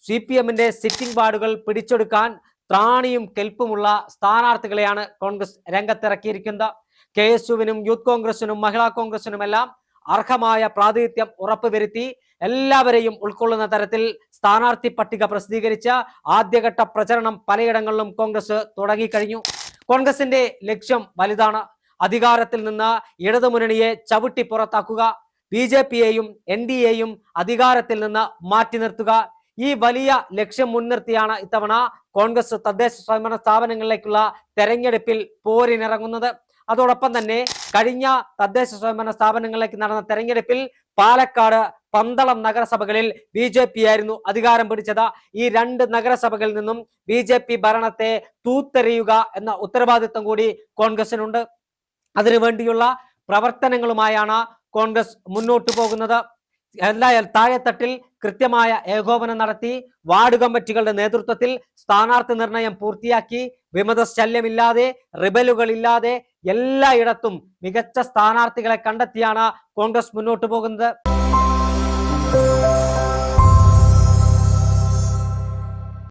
CPM-ന്റെ sitting വാർഡുകൾ പിടിച്ചെടുക്കാൻ ത്രാണിയും കെൽപ്പുമുള്ള സ്ഥാനാർത്ഥികളെയാണ് Congress രംഗത്തിറക്കിയിരിക്കുന്നത്. KSUവിനും youth കോൺഗ്രസിനും മഹിളാ കോൺഗ്രസിനുമെല്ലാം അർഹമായ പ്രാതിനിധ്യം ഉറപ്പുവരുത്തി എല്ലാവരെയും ഉൾക്കൊള്ളുന്ന തരത്തിൽ സ്ഥാനാർത്ഥി പട്ടിക പ്രസിദ്ധീകരിച്ച ആദ്യഘട്ട പ്രചരണം പലയിടങ്ങളിലും കോൺഗ്രസ് തുടങ്ങിക്കഴിഞ്ഞു. കോൺഗ്രസിന്റെ ലക്ഷ്യം വലുതാണ്. അധികാരത്തിൽ നിന്ന് ഇടതുമുന്നണിയെ ചവിട്ടി പുറത്താക്കുക, BJP-യെയും NDA-യും അധികാരത്തിൽ നിന്ന് മാറ്റി നിർത്തുക. ഈ വലിയ ലക്ഷ്യം മുൻനിർത്തിയാണ് ഇത്തവണ കോൺഗ്രസ് തദ്ദേശ സ്വയംഭരണ സ്ഥാപനങ്ങളിലേക്കുള്ള തെരഞ്ഞെടുപ്പിൽ പോരിനിറങ്ങുന്നത്. അതോടൊപ്പം തന്നെ കഴിഞ്ഞ തദ്ദേശ സ്വയംഭരണ സ്ഥാപനങ്ങളിലേക്ക് നടന്ന തെരഞ്ഞെടുപ്പിൽ പാലക്കാട്, പന്തളം നഗരസഭകളിൽ BJP ആയിരുന്നു അധികാരം പിടിച്ചത്. ഈ 2 നഗരസഭകളിൽ നിന്നും BJP ഭരണത്തെ തൂത്തെറിയുക എന്ന ഉത്തരവാദിത്വം കൂടി കോൺഗ്രസിനുണ്ട്. അതിനുവേണ്ടിയുള്ള പ്രവർത്തനങ്ങളുമായാണ് കോൺഗ്രസ് മുന്നോട്ടു പോകുന്നത്. എന്തായാലും താഴെത്തട്ടിൽ കൃത്യമായ ഏകോപനം നടത്തി വാർഡ് കമ്മിറ്റികളുടെ നേതൃത്വത്തിൽ സ്ഥാനാർത്ഥി നിർണയം പൂർത്തിയാക്കി വിമത ശല്യമില്ലാതെ, റിബലുകളില്ലാതെ എല്ലായിടത്തും മികച്ച സ്ഥാനാർത്ഥികളെ കണ്ടെത്തിയാണ് കോൺഗ്രസ് മുന്നോട്ടു പോകുന്നത്.